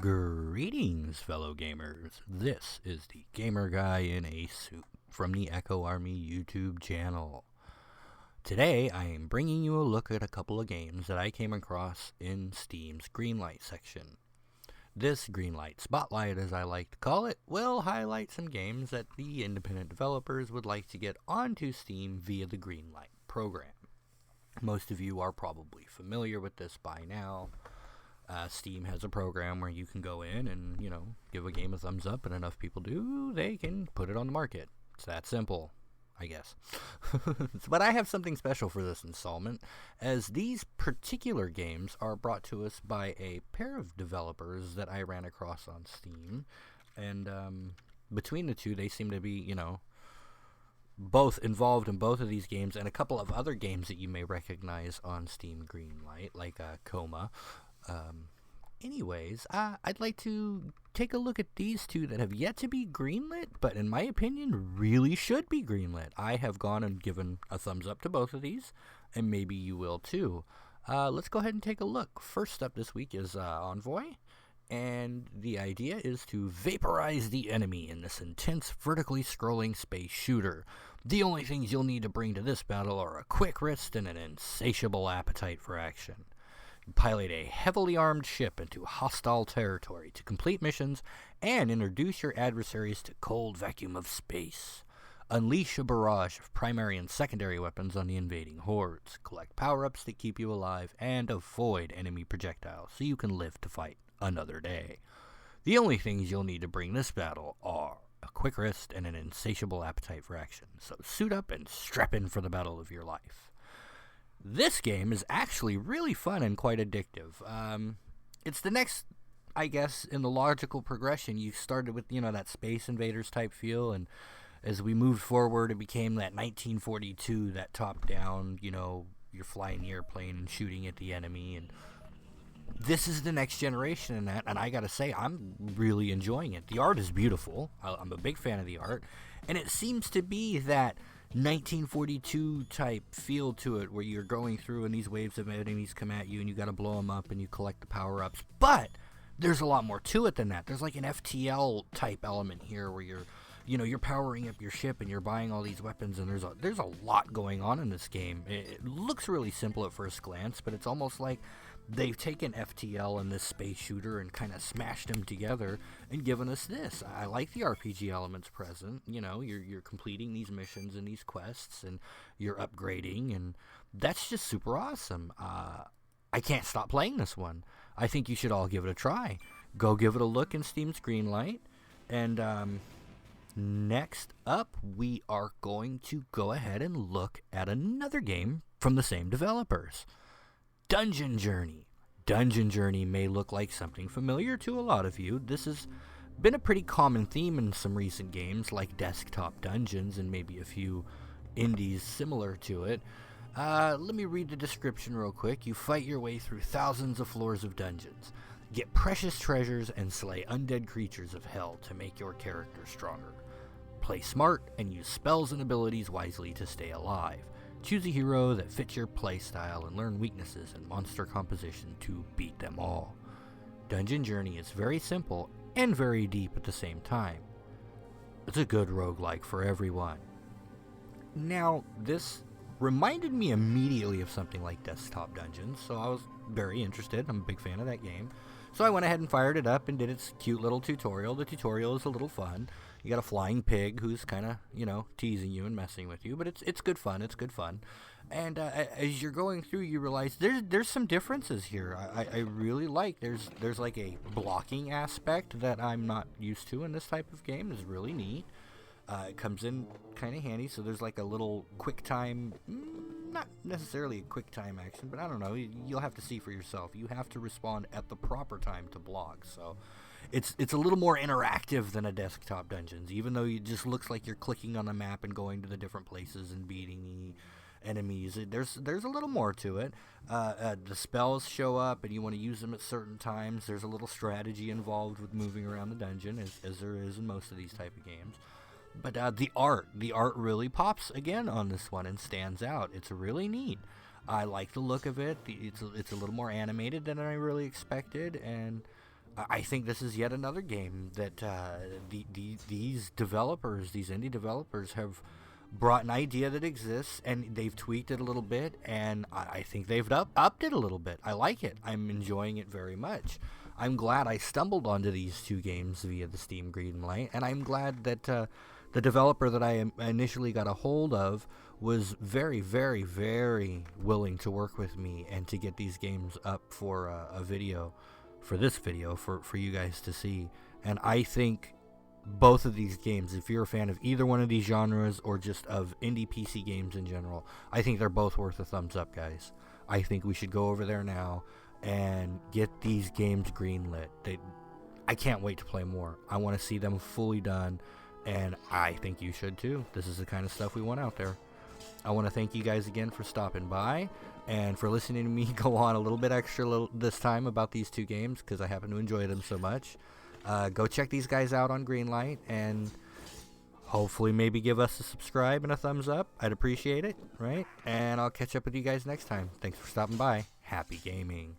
Greetings, fellow gamers. This is the Gamer Guy in a Suit from the Echo Army YouTube channel. Today, I am bringing you a look at a couple of games that I came across in Steam's Greenlight section. This Greenlight Spotlight, as I like to call it, will highlight some games that the independent developers would like to get onto Steam via the Greenlight program. Most of you are probably familiar with this by now. Steam has a program where you can go in and, give a game a thumbs up, and enough people do, they can put it on the market. It's that simple, I guess. But I have something special for this installment, as these particular games are brought to us by a pair of developers that I ran across on Steam. And between the two, they seem to be, both involved in both of these games and a couple of other games that you may recognize on Steam Greenlight, like Coma. I'd like to take a look at these two that have yet to be greenlit, but in my opinion, really should be greenlit. I have gone and given a thumbs up to both of these, and maybe you will too. Let's go ahead and take a look. First up this week is Envoy, and the idea is to vaporize the enemy in this intense, vertically scrolling space shooter. The only things you'll need to bring to this battle are a quick wrist and an insatiable appetite for action. Pilot a heavily armed ship into hostile territory to complete missions and introduce your adversaries to cold vacuum of space. Unleash a barrage of primary and secondary weapons on the invading hordes. Collect power-ups that keep you alive and avoid enemy projectiles so you can live to fight another day. The only things you'll need to bring this battle are a quick wrist and an insatiable appetite for action. So suit up and strap in for the battle of your life. This game is actually really fun and quite addictive. It's the next, I guess, in the logical progression. You started with, that Space Invaders type feel, and as we moved forward, it became that 1942, that top-down, you're flying the airplane and shooting at the enemy, and this is the next generation in that, and I gotta say, I'm really enjoying it. The art is beautiful. I'm a big fan of the art, and it seems to be that 1942 type feel to it, where you're going through and these waves of enemies come at you and you got to blow them up and you collect the power-ups. But there's a lot more to it than that. There's like an FTL type element here where you're powering up your ship and you're buying all these weapons, and there's a lot going on in this game. It looks really simple at first glance, but it's almost like they've taken FTL and this space shooter and kind of smashed them together and given us this. I like the RPG elements present. You're completing these missions and these quests, and you're upgrading, and that's just super awesome. I can't stop playing this one. I think you should all give it a try. Go give it a look in Steam's Greenlight. And next up, we are going to go ahead and look at another game from the same developers. Dungeon Journey. Dungeon Journey may look like something familiar to a lot of you. This has been a pretty common theme in some recent games like Desktop Dungeons and maybe a few indies similar to it. Let me read the description real quick. You fight your way through thousands of floors of dungeons. Get precious treasures and slay undead creatures of hell to make your character stronger. Play smart and use spells and abilities wisely to stay alive. Choose a hero that fits your playstyle and learn weaknesses and monster composition to beat them all. Dungeon Journey is very simple and very deep at the same time. It's a good roguelike for everyone. Now, this reminded me immediately of something like Desktop Dungeons, so I was very interested. I'm a big fan of that game. So I went ahead and fired it up and did its cute little tutorial. The tutorial is a little fun. You got a flying pig who's kind of, teasing you and messing with you, but it's good fun. It's good fun. And as you're going through, you realize there's some differences here. I really like there's like a blocking aspect that I'm not used to in this type of game. It's really neat. It comes in kind of handy. So there's like a little quick time, not necessarily a quick time action, but I don't know. You'll have to see for yourself. You have to respond at the proper time to block. So it's a little more interactive than a Desktop Dungeons, even though it just looks like you're clicking on a map and going to the different places and beating the enemies. There's a little more to it. The spells show up and you want to use them at certain times. There's a little strategy involved with moving around the dungeon, as there is in most of these type of games. But the art really pops again on this one and stands out. It's really neat. I like the look of it. It's a little more animated than I really expected, and I think this is yet another game that these developers, these indie developers, have brought an idea that exists, and they've tweaked it a little bit, and I think they've upped it a little bit. I like it. I'm enjoying it very much. I'm glad I stumbled onto these two games via the Steam Greenlight, and I'm glad that the developer that I initially got a hold of was very, very, very willing to work with me and to get these games up for a video, for this video, for you guys to see. And I think both of these games, if you're a fan of either one of these genres or just of indie PC games in general, I think they're both worth a thumbs up, guys. I think we should go over there now and get these games greenlit. I can't wait to play more. I want to see them fully done, and I think you should too. This is the kind of stuff we want out there. I want to thank you guys again for stopping by and for listening to me go on a little bit extra this time about these two games, because I happen to enjoy them so much. Go check these guys out on Greenlight, and hopefully maybe give us a subscribe and a thumbs up. I'd appreciate it, right? And I'll catch up with you guys next time. Thanks for stopping by. Happy gaming.